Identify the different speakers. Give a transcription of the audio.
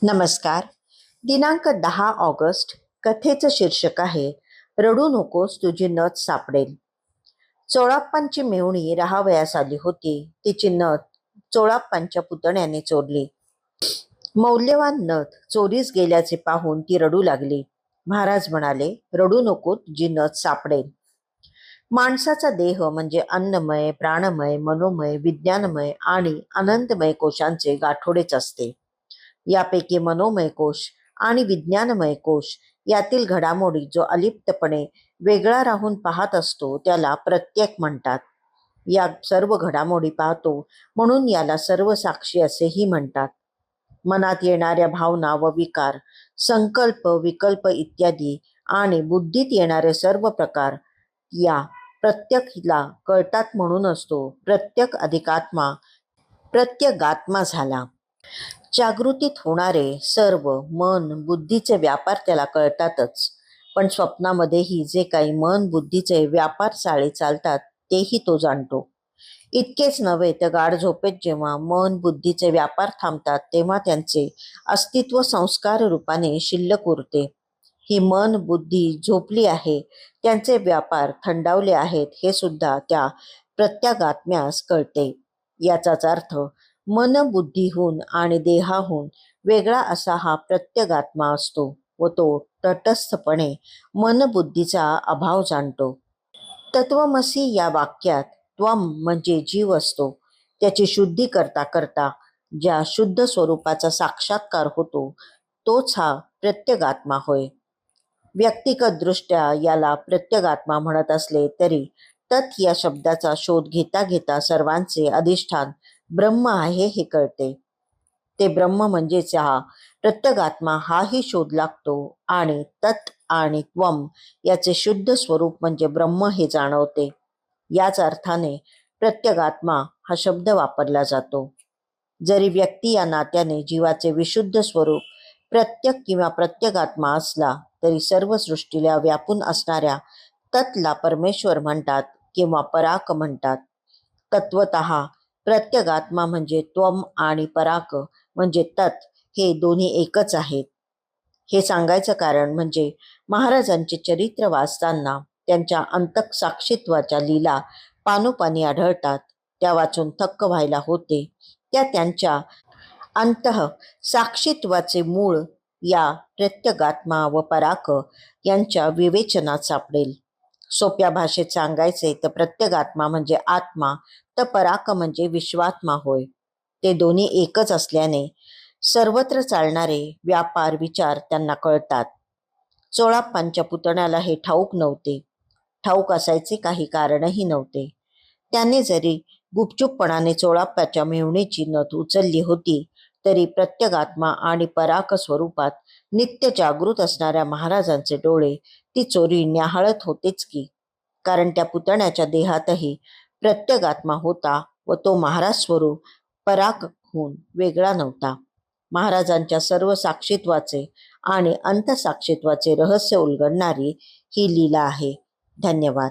Speaker 1: नमस्कार. दिनांक 10 ऑगस्ट. कथेचं शीर्षक आहे रडू नकोस तुझी नथ सापडेल. चोळाप्पांची मेहुणी राहावयास आली होती. तिची नथ चोळाप्पांच्या पुतण्याने चोरली. मौल्यवान नथ चोरीस गेल्याचे पाहून ती रडू लागली. महाराज म्हणाले, रडू नको तुझी नथ सापडेल. माणसाचा देह म्हणजे अन्नमय, प्राणमय, मनोमय, विज्ञानमय आणि अनंतमय कोशांचे गाठोडेच असते. यापैकी मनोमय कोश आणि विज्ञानमय कोश यातील घडामोडी जो अलिप्तपणे वेगळा राहून पाहत असतो त्याला प्रत्येक म्हणतात. या सर्व घडामोडी पाहतो म्हणून याला सर्व साक्षी असेही म्हणतात. मनात येणाऱ्या भावना व विकार, संकल्प, विकल्प इत्यादी आणि बुद्धीत येणारे सर्व प्रकार या प्रत्येकला कळतात म्हणूनच तो प्रत्यगात्मा झाला. जागृतीत होणारे सर्व मन बुद्धीचे व्यापार त्याला कळतातच, पण स्वप्नामध्येही जे काही मन बुद्धीचे व्यापार चाळे चालतात तेही तो जाणतो. इतकेच नव्हे तर गाढ झोपेत जेव्हा मन बुद्धीचे व्यापार थांबतात तेव्हा त्यांचे अस्तित्व संस्कार रूपाने शिल्लक उरते. ही मन बुद्धी झोपली आहे, त्यांचे व्यापार थंडावले आहेत हे सुद्धा त्या प्रत्यगात्म्यास कळते. याचाच अर्थ मन बुद्धीहून आणि देहाहून वेगळा असा हा प्रत्यगात्मा असतो व तो तटस्थपणे मन बुद्धीचा अभाव जाणतो. तत्वमसी या वाक्यात त्वम म्हणजे जीव असतो. त्याची शुद्धी करता करता ज्या शुद्ध स्वरूपाचा साक्षात्कार होतो तोच हा प्रत्यगात्मा होय. व्यक्तिगत दृष्ट्या याला प्रत्यगात्मा म्हणत असले तरी तत् या शब्दाचा शोध घेता घेता सर्वांचे अधिष्ठान ब्रह्म आहे हे कळते. ते ब्रह्म म्हणजेच हा प्रत्यगात्मा हाही शोध लागतो आणि तत् आणि त्वम याचे शुद्ध स्वरूप म्हणजे ब्रह्म हे जाणवते. याच अर्थाने प्रत्यगात्मा हा शब्द वापरला जातो. जरी व्यक्ती या नात्याने जीवाचे विशुद्ध स्वरूप प्रत्यक किंवा प्रत्यगात्मा असला तरी सर्व सृष्टीला व्यापून असणाऱ्या तत्ला परमेश्वर म्हणतात किंवा पराक म्हणतात. तत्वतः प्रत्यगात्मा म्हणजे त्वम आणि पराक म्हणजे तत् हे दोन्ही एकच आहेत. हे सांगायचं कारण म्हणजे महाराजांचे चरित्र वाचताना त्यांच्या अंतःसाक्षित्वाच्या लीला पानोपानी आढळतात. त्या वाचून थक्क व्हायला होते. त्या त्यांच्या अंतःसाक्षित्वाचे मूळ या प्रत्यगात्मा व पराक यांच्या विवेचनात सापडेल. सोप्या भाषेत सांगायचे तर प्रत्यगात्मा म्हणजे आत्मा तर पराक म्हणजे विश्वात्मा होय. ते दोन्ही एकच असल्याने सर्वत्र चालणारे व्यापार विचार त्यांना कळतात. चोळाप्पांच्या पुतण्याला हे ठाऊक नव्हते. ठाऊक असायचे काही कारणही नव्हते. त्याने जरी गुपचूपपणाने चोळाप्पाच्या मेहुणीची नथ उचलली होती तरी प्रत्यगात्मा आणि पराक स्वरूपात नित्य जागृत असणाऱ्या महाराजांचे डोळे ती चोरी न्याहाळत होतेच की. कारण त्या पुतण्याच्या देहातही प्रत्यगात्मा होता व तो महाराज स्वरूप पराकहून वेगळा नव्हता. महाराजांच्या सर्व साक्षीत्वाचे आणि अंतसाक्षीत्वाचे रहस्य उलगडणारी ही लीला आहे. धन्यवाद.